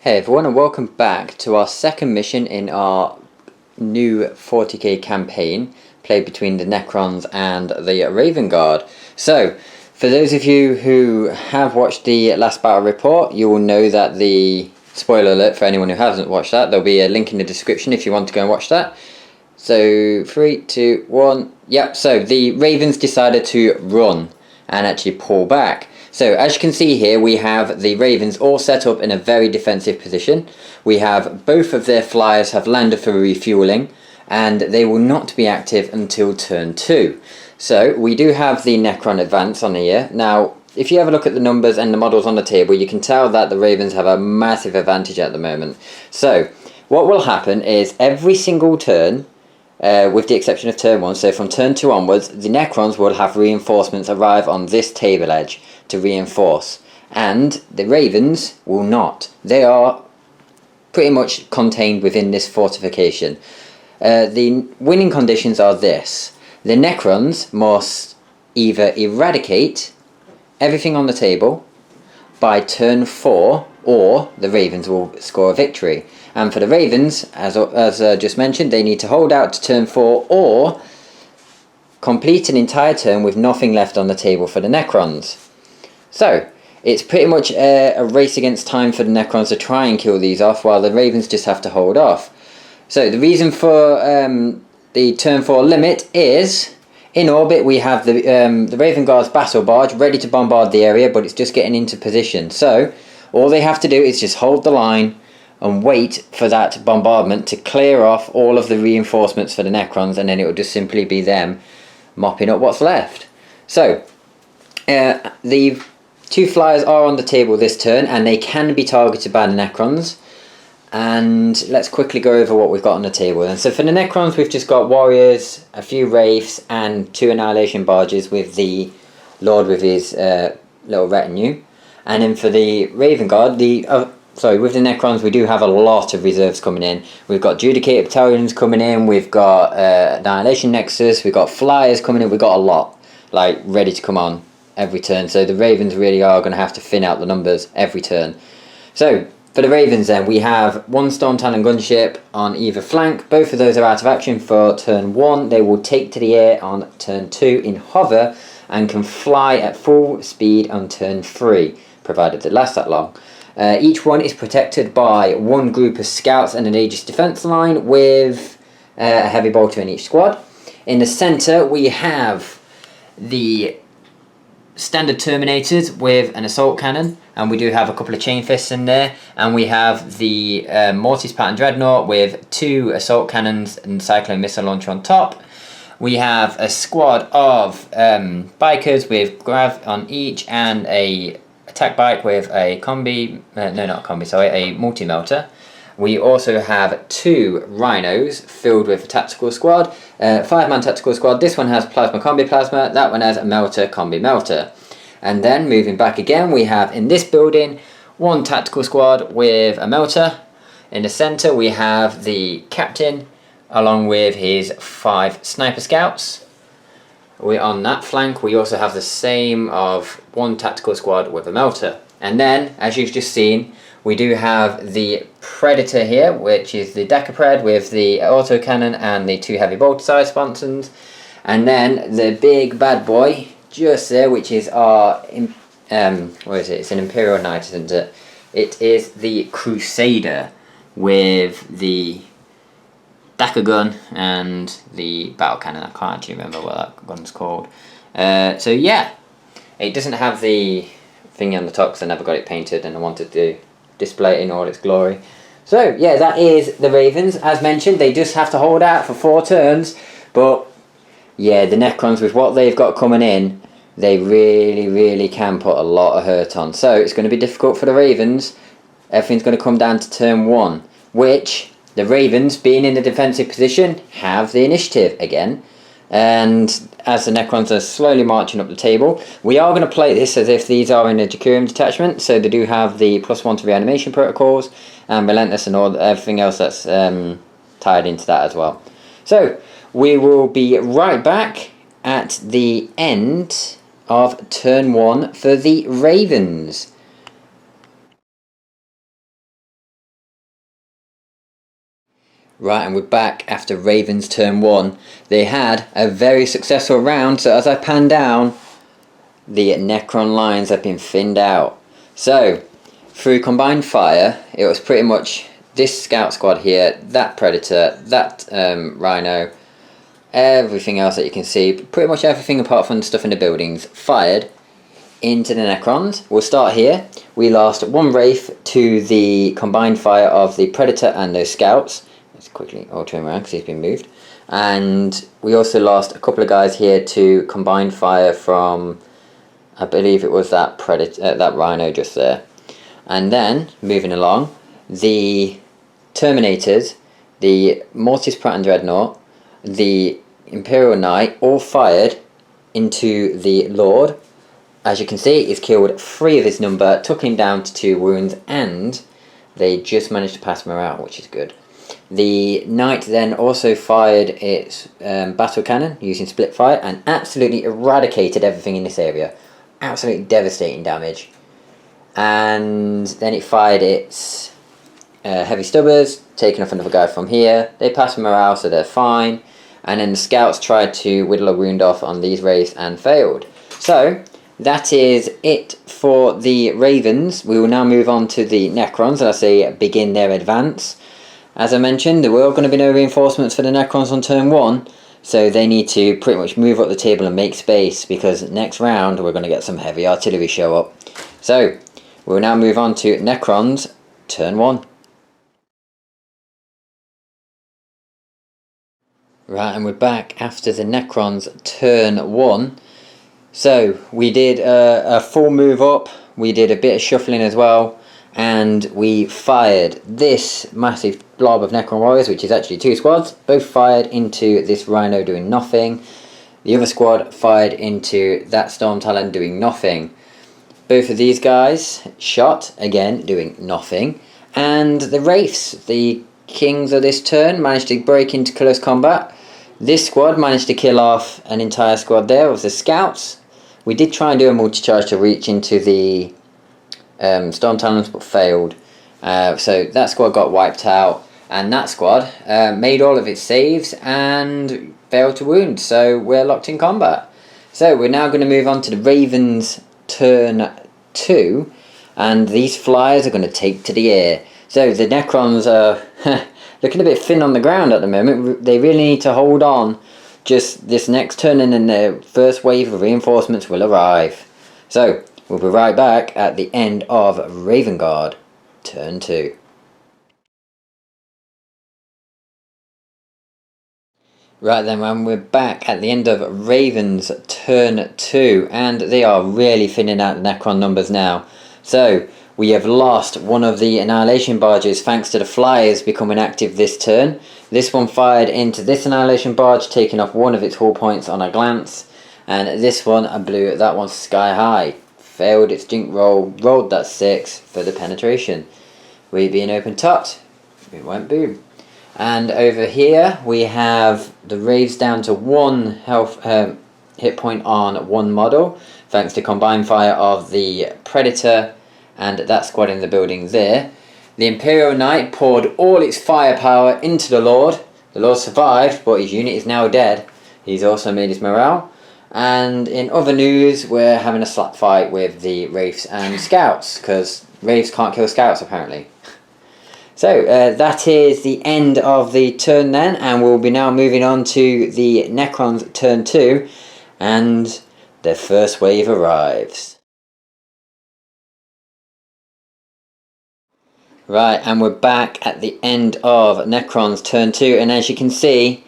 Hey everyone, and welcome back to our second mission in our new 40k campaign played between the Necrons and the Raven Guard. So, for those of you who have watched the last battle report, you will know that spoiler alert for anyone who hasn't watched that, there'll be a link in the description if you want to go and watch that. So, 3, 2, 1, yep, so the Ravens decided to run and actually pull back. So as you can see here, we have the Ravens all set up in a very defensive position. We have both of their flyers have landed for refueling, and they will not be active until turn 2. So we do have the Necron advance on here. Now, if you have a look at the numbers and the models on the table, you can tell that the Ravens have a massive advantage at the moment. So what will happen is every single turn, with the exception of turn 1, so from turn 2 onwards, the Necrons will have reinforcements arrive on this table edge to reinforce, and the Ravens will not. They are pretty much contained within this fortification. The winning conditions are this: the Necrons must either eradicate everything on the table by turn 4, or the Ravens will score a victory. And for the Ravens, as just mentioned, they need to hold out to turn 4 or complete an entire turn with nothing left on the table for the Necrons. So, it's pretty much a race against time for the Necrons to try and kill these off, while the Ravens just have to hold off. So, the reason for the turn 4 limit is, in orbit we have the Raven Guard's battle barge ready to bombard the area, but it's just getting into position. So, all they have to do is just hold the line and wait for that bombardment to clear off all of the reinforcements for the Necrons, and then it will just simply be them mopping up what's left. So, the 2 flyers are on the table this turn, and they can be targeted by the Necrons. And let's quickly go over what we've got on the table. And so for the Necrons, we've just got warriors, a few wraiths, and 2 annihilation barges with the Lord with his little retinue. And then for the Raven Guard, with the Necrons, we do have a lot of reserves coming in. We've got Judicated Battalions coming in, we've got Annihilation Nexus, we've got Flyers coming in, we've got a lot, like, ready to come on every turn. So the Ravens really are going to have to thin out the numbers every turn. So, for the Ravens then, we have 1 Storm Talon gunship on either flank. Both of those are out of action for turn 1. They will take to the air on turn 2 in hover, and can fly at full speed on turn 3, provided it lasts that long. Each one is protected by 1 group of scouts and an Aegis defense line with a heavy bolter in each squad. In the centre we have the standard Terminators with an assault cannon, and we do have a couple of chain fists in there, and we have the Mortis Pattern Dreadnought with 2 assault cannons and Cyclone Missile Launcher on top. We have a squad of bikers with grav on each, and a attack bike with a a multi-melter. We also have 2 rhinos filled with a tactical squad, 5-man tactical squad. This one has plasma combi plasma, that one has a melter combi melter. And then moving back again, we have in this building 1 tactical squad with a melter. In the centre we have the captain along with his 5 sniper scouts. On that flank we also have the same of 1 tactical squad with a melter. And then, as you've just seen, we do have the Predator here, which is the Decapred with the autocannon and the 2 heavy bolter size sponsons. And then the big bad boy just there, which is our what is it? It's an Imperial Knight, isn't it? It is the Crusader with the Dagger gun and the battle cannon. I can't actually remember what that gun's called. So yeah, it doesn't have the thingy on the top because I never got it painted and I wanted to display it in all its glory. So yeah, that is the Ravens. As mentioned, they just have to hold out for 4 turns, but yeah, the Necrons, with what they've got coming in, they really can put a lot of hurt on. So it's going to be difficult for the Ravens. Everything's going to come down to turn 1, which the Ravens, being in the defensive position, have the initiative again. And as the Necrons are slowly marching up the table, we are going to play this as if these are in a Jacurium detachment. So they do have the +1 to reanimation protocols, and Relentless and everything else that's tied into that as well. So we will be right back at the end of turn 1 for the Ravens. Right, and we're back after Ravens turn 1. They had a very successful round, so as I pan down, the Necron lines have been thinned out. So, through combined fire, it was pretty much this scout squad here, that predator, that rhino, everything else that you can see, pretty much everything apart from the stuff in the buildings, fired into the Necrons. We'll start here. We lost one Wraith to the combined fire of the predator and those scouts. Let's quickly alter him around because he's been moved. And we also lost a couple of guys here to combined fire from, I believe it was that predator, that rhino just there. And then, moving along, the Terminators, the Mortis Pratt and Dreadnought, the Imperial Knight, all fired into the Lord. As you can see, he's killed 3 of his number, took him down to 2 wounds, and they just managed to pass morale, which is good. The Knight then also fired its battle cannon using split fire and absolutely eradicated everything in this area. Absolutely devastating damage. And then it fired its heavy stubbers, taking off another guy from here. They passed morale, so they're fine. And then the scouts tried to whittle a wound off on these wraiths and failed. So that is it for the Ravens. We will now move on to the Necrons, and I say begin their advance. As I mentioned, there were going to be no reinforcements for the Necrons on turn 1, so they need to pretty much move up the table and make space, because next round we're going to get some heavy artillery show up. So we'll now move on to Necrons turn 1. Right, and we're back after the Necrons turn 1. So we did a full move up, we did a bit of shuffling as well, and we fired this massive blob of Necron warriors, which is actually 2 squads, both fired into this rhino doing nothing. The other squad fired into that Storm Talon doing nothing. Both of these guys shot, again doing nothing, and the Wraiths, the kings of this turn, managed to break into close combat. This squad managed to kill off an entire squad there of the scouts. We did try and do a multi-charge to reach into the Storm Talons, but failed. So that squad got wiped out, and that squad made all of its saves and failed to wound. So we're locked in combat. So we're now going to move on to the Ravens turn 2, and these flyers are going to take to the air. So the Necrons are looking a bit thin on the ground at the moment. They really need to hold on just this next turn, and then the first wave of reinforcements will arrive. So we'll be right back at the end of Raven Guard turn 2. Right then, man, we're back at the end of Ravens turn 2, and they are really thinning out the Necron numbers now. So we have lost one of the Annihilation barges thanks to the flyers becoming active this turn. This one fired into this Annihilation barge, taking off one of its hull points on a glance, and this one blew that one sky high. Failed its jink roll, rolled that 6 for the penetration. We being open topped, it went boom. And over here we have the Wraiths down to 1 health hit point on 1 model, thanks to combined fire of the Predator and that squad in the building there. The Imperial Knight poured all its firepower into the Lord. The Lord survived, but his unit is now dead. He's also made his morale. And in other news, we're having a slap fight with the Wraiths and Scouts, because Wraiths can't kill Scouts apparently. So that is the end of the turn then, and we'll be now moving on to the Necrons turn 2, and their first wave arrives. Right, and we're back at the end of Necrons turn 2, and as you can see,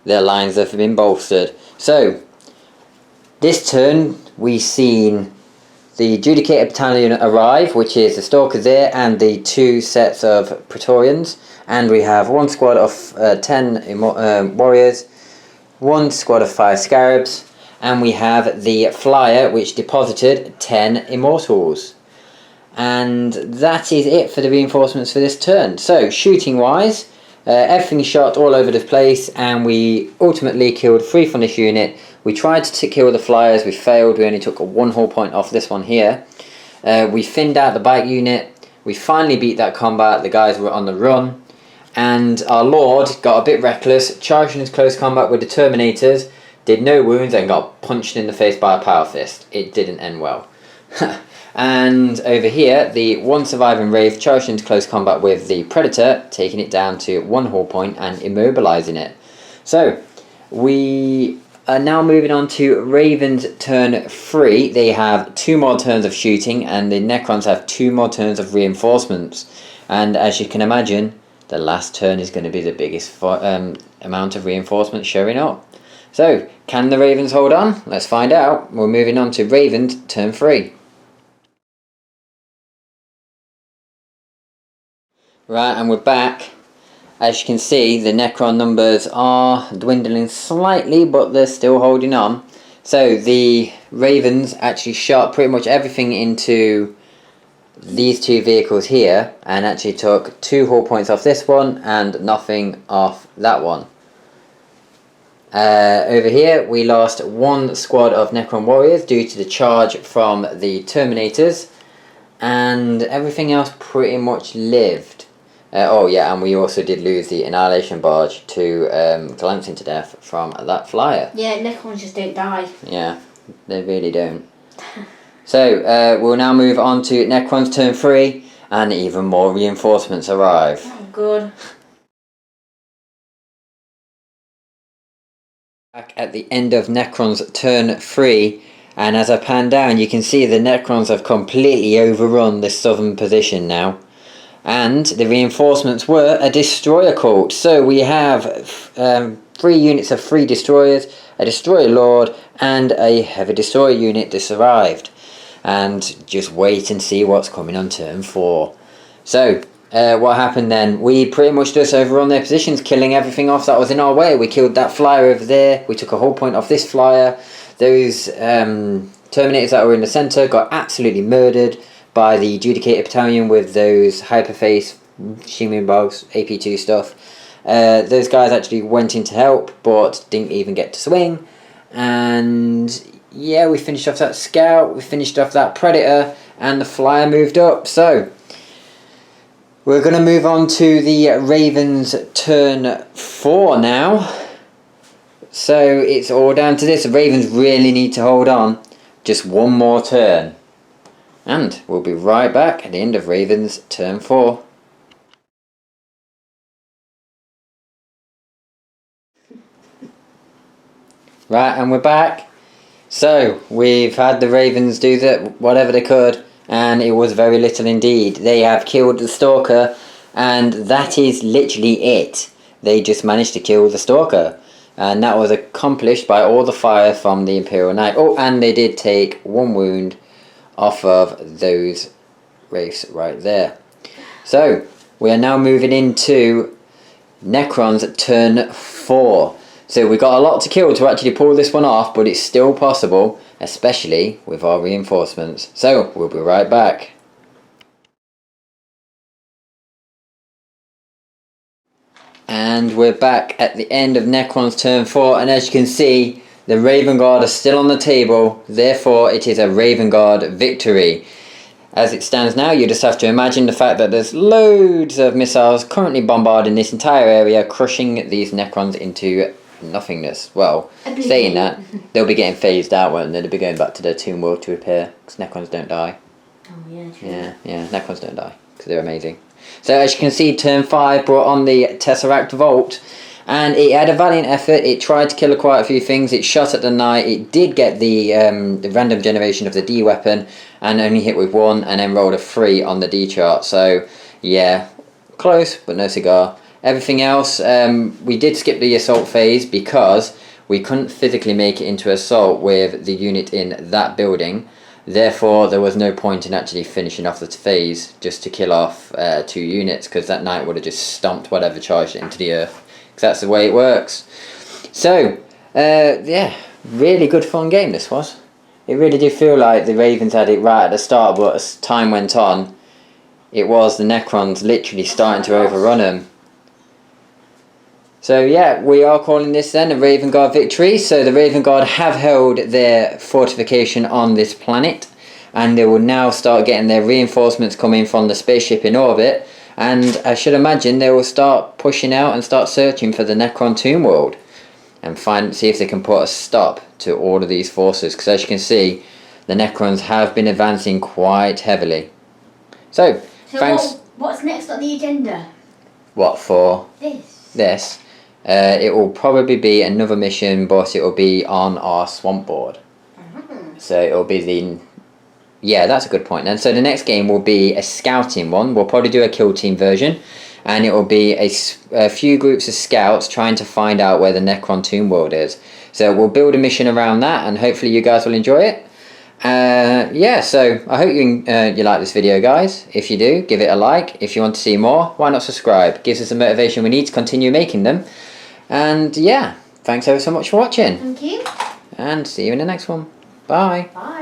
their lines have been bolstered. So this turn we've seen the Judicator Battalion arrive, which is the Stalkers there and the 2 sets of Praetorians, and we have 1 squad of 10 warriors, 1 squad of 5 Scarabs, and we have the Flyer, which deposited 10 Immortals. And that is it for the reinforcements for this turn. So shooting wise, everything shot all over the place, and we ultimately killed 3 from this unit. We tried to kill the Flyers, we failed. We only took 1 hull point off this one here. We thinned out the bike unit. We finally beat that combat. The guys were on the run, and our Lord got a bit reckless, charged into close combat with the Terminators, did no wounds, and got punched in the face by a power fist. It didn't end well. And over here, the one surviving Wraith charged into close combat with the Predator, taking it down to 1 hull point and immobilising it. So, we are now moving on to Ravens turn 3. They have 2 more turns of shooting, and the Necrons have 2 more turns of reinforcements. And as you can imagine, the last turn is going to be the biggest amount of reinforcements showing up. So, can the Ravens hold on? Let's find out. We're moving on to Ravens turn 3. Right, and we're back. As you can see, the Necron numbers are dwindling slightly, but they're still holding on. So the Ravens actually shot pretty much everything into these 2 vehicles here, and actually took 2 hull points off this one and nothing off that one. Over here, we lost 1 squad of Necron warriors due to the charge from the Terminators, and everything else pretty much lived. Oh yeah, and we also did lose the Annihilation Barge to glancing to death from that flyer. Yeah, Necrons just don't die. Yeah, they really don't. So, we'll now move on to Necrons turn 3, and even more reinforcements arrive. Oh, good. Back at the end of Necrons turn 3, and as I pan down, you can see the Necrons have completely overrun this southern position now. And the reinforcements were a destroyer cult. So we have 3 units of 3 destroyers, a destroyer lord, and a heavy destroyer unit just arrived. And just wait and see what's coming on turn 4. So, what happened then? We pretty much just overrun their positions, killing everything off that was in our way. We killed that flyer over there. We took a hull point off this flyer. Those Terminators that were in the centre got absolutely murdered by the Judicator Battalion with those Hyperface, Shimmering Bugs, AP2 stuff. Those guys actually went in to help, but didn't even get to swing. And yeah, we finished off that Scout, we finished off that Predator, and the Flyer moved up. So, we're going to move on to the Ravens turn 4 now. So, it's all down to this. The Ravens really need to hold on. Just one more turn. And we'll be right back at the end of Ravens turn 4. Right, and we're back. So, we've had the Ravens do whatever they could, and it was very little indeed. They have killed the Stalker, and that is literally it. They just managed to kill the Stalker. And that was accomplished by all the fire from the Imperial Knight. Oh, and they did take 1 wound off of those wraiths right there. So, we are now moving into Necrons turn 4. So we've got a lot to kill to actually pull this one off, but it's still possible, especially with our reinforcements. So, we'll be right back. And we're back at the end of Necrons turn 4, and as you can see, the Raven Guard are still on the table, therefore it is a Raven Guard victory. As it stands now, you just have to imagine the fact that there's loads of missiles currently bombarding this entire area, crushing these Necrons into nothingness. Well, saying that, they'll be getting phased out, won't they? They'll be going back to their Tomb World to repair, because Necrons don't die. Oh yeah, true. Yeah, Necrons don't die, because they're amazing. So as you can see, turn 5 brought on the Tesseract Vault, and it had a valiant effort. It tried to kill quite a few things. It shot at the Knight. It did get the random generation of the D weapon, and only hit with 1, and then rolled a 3 on the D chart. So yeah, close, but no cigar. Everything else, we did skip the assault phase because we couldn't physically make it into assault with the unit in that building. Therefore, there was no point in actually finishing off the phase just to kill off 2 units, because that Knight would have just stomped whatever charged it into the earth. Because that's the way it works. So, yeah, really good fun game this was. It really did feel like the Ravens had it right at the start, but as time went on, it was the Necrons literally starting to overrun them. So yeah, we are calling this then a Raven Guard victory. So the Raven Guard have held their fortification on this planet, and they will now start getting their reinforcements coming from the spaceship in orbit, And I should imagine they will start pushing out and start searching for the Necron Tomb World. And see if they can put a stop to all of these forces. Because as you can see, the Necrons have been advancing quite heavily. So thanks. What's next on the agenda? What for? This. It will probably be another mission, but it will be on our swamp board. So it will be the... Yeah, that's a good point. And so the next game will be a scouting one. We'll probably do a kill team version. And it will be a few groups of scouts trying to find out where the Necron Tomb World is. So we'll build a mission around that, and hopefully you guys will enjoy it. Yeah, so I hope you like this video, guys. If you do, give it a like. If you want to see more, why not subscribe? Gives us the motivation we need to continue making them. And yeah, thanks ever so much for watching. Thank you. And see you in the next one. Bye. Bye.